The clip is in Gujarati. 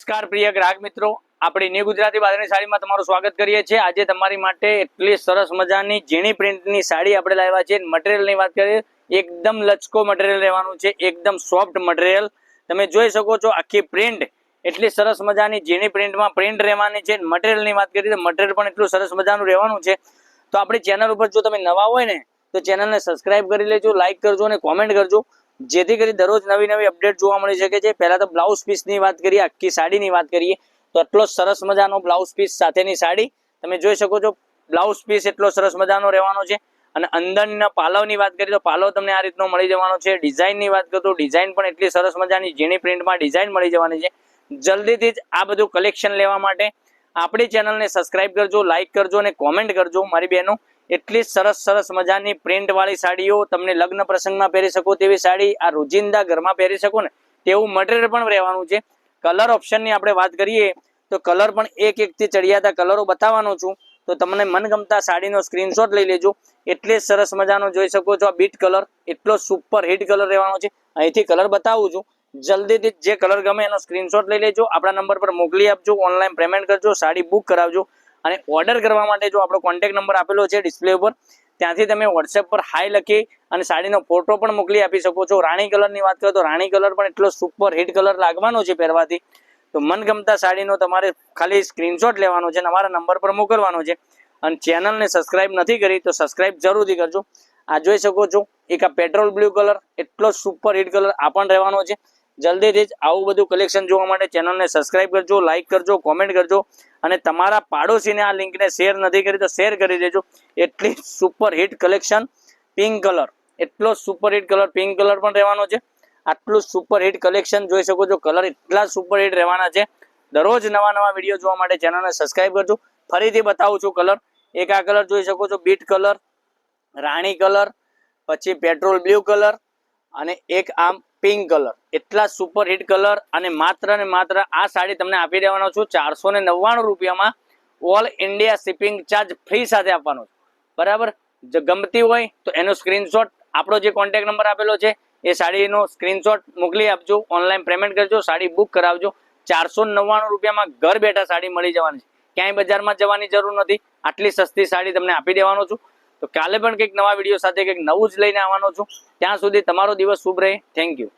નમસ્કાર પ્રિય ગ્રાહક મિત્રો, આપણી ન્યૂ ગુજરાતી બાંધણી સાડીમાં તમારું સ્વાગત કરીએ છીએ। આજે તમારી માટે એટલી સરસ મજાની ઝીણી પ્રિન્ટની સાડી આપણે લાવ્યા છે। મટીરિયલની વાત કરીએ એકદમ લચકો મટીરિયલ રહેવાનું છે, એકદમ સોફ્ટ મટીરિયલ। તમે જોઈ શકો છો આખી પ્રિન્ટ એટલી સરસ મજાની ઝીણી પ્રિન્ટમાં પ્રિન્ટ રહેવાની છે। મટીરિયલની વાત કરીએ તો મટીરિયલ પણ એટલું સરસ મજાનું રહેવાનું છે। તો આપણી ચેનલ ઉપર જો તમે નવા હોય ને તો ચેનલને સબસ્ક્રાઇબ કરી લેજો, લાઇક કરજો અને કોમેન્ટ કરજો, જેથી કરી દરરોજ નવી નવી અપડેટ જોવા મળી શકે છે। પહેલા તો બ્લાઉઝ પીસની વાત કરીએ, આખી સાડીની વાત કરીએ તો એટલો સરસ મજાનો બ્લાઉઝ પીસ સાથેની સાડી તમે જોઈ શકો છો। બ્લાઉઝ પીસ એટલો સરસ મજાનો રહેવાનો છે અને અંદરના પાલવની વાત કરીએ તો પાલવ તમને આ રીતનો મળી જવાનો છે। ડિઝાઇનની વાત કરું તો ડિઝાઇન પણ એટલી સરસ મજાની ઝીણી પ્રિન્ટમાં ડિઝાઇન મળી જવાની છે। જલ્દીથી જ આ બધું કલેક્શન લેવા માટે આપણી ચેનલને સબસ્ક્રાઇબ કરજો, લાઇક કરજો અને કોમેન્ટ કરજો મારી બહેનો। એટલી સરસ મજાની પ્રિન્ટ વાળી સાડીઓ તમને લગ્ન પ્રસંગમાં પહેરી શકો તેવી સાડી, આ રોજિંદા ઘરમાં પહેરી શકો ને તેવું મટીરિયલ પણ રહેવાનું છે। કલર ઓપ્શનની આપણે વાત કરીએ તો કલર પણ એક થી ચડિયાતા કલરો બતાવવાનો છું, તો તમને મનગમતા સાડીનો સ્ક્રીનશોટ લઈ લેજો। એટલે સરસ મજાનો જોઈ શકો છો આ બીટ કલર એટલો સુપર હિટ કલર રહેવાનો છે। અહીંથી કલર બતાવું છું, જલ્દીથી જે કલર ગમે એનો સ્ક્રીનશોટ લઈ લેજો, આપણા નંબર પર મોકલી આપજો, ઓનલાઈન પેમેન્ટ કરજો, સાડી બુક કરાવજો અને ઓર્ડર કરવા માટે જો આપણો કોન્ટેક્ટ નંબર આપેલો છે ડિસ્પ્લે ઉપર, ત્યાંથી તમે વોટ્સએપ પર હાઈ લખી અને સાડીનો ફોટો પણ મોકલી આપી શકો છો। રાણી કલરની વાત કરો તો રાણી કલર પણ એટલો સુપર હિટ કલર લાગવાનો છે પહેરવાથી। તો મનગમતા સાડીનો તમારે ખાલી સ્ક્રીનશોટ લેવાનો છે અને અમારા નંબર પર મોકલવાનો છે। અને ચેનલને સબસ્ક્રાઇબ નથી કરી તો સબસ્ક્રાઇબ જરૂરથી કરજો। આ જોઈ શકો છો એક આ પેટ્રોલ બ્લુ કલર એટલો સુપર હિટ કલર આ પણ રહેવાનો છે। જલ્દીથી જ આવું બધું કલેક્શન જોવા માટે ચેનલને સબસ્ક્રાઇબ કરજો, લાઇક કરજો, કોમેન્ટ કરજો અને તમારા પાડોશીને આ લિંકને શેર નથી કરી તો શેર કરી દેજો। એટલી super hit collection pink colour એટલો super hit colour pink colour પણ રહેવાનો છે। આટલું સુપર હિટ કલેક્શન જોઈ શકો છો, કલર એટલા સુપર હિટ રહેવાના છે। દરરોજ નવા વિડીયો જોવા માટે ચેનલને સબસ્ક્રાઇબ કરજો। ફરીથી બતાવું છું કલર, એક આ કલર જોઈ શકો છો બીટ કલર, રાણી કલર, પછી પેટ્રોલ બ્લુ કલર અને એક આમ પિંક કલર, એટલા સુપર હિટ કલર। અને માત્ર ને માત્ર આ સાડી તમને આપી દેવાનો છું 499 રૂપિયામાં, all India shipping charge free સાથે આપવાનો છે, બરાબર। જો ગમતી હોય તો એનો સ્ક્રીનશોટ આપણો જે કોન્ટેક્ટ નંબર આપેલો છે એ સાડીનો સ્ક્રીનશોટ મોકલી આપજો, ઓનલાઈન પેમેન્ટ કરજો, સાડી બુક કરાવજો। 499 રૂપિયામાં ઘર બેઠા સાડી મળી જવાની છે, ક્યાંય બજારમાં જવાની જરૂર નથી। આટલી સસ્તી સાડી તમને આપી દેવાનો છું। તો કાલે પણ કંઈક નવા વિડીયો સાથે કંઈક નવું જ લઈને આવવાનો છું। ત્યાં સુધી તમારો દિવસ શુભ રહે। Thank you.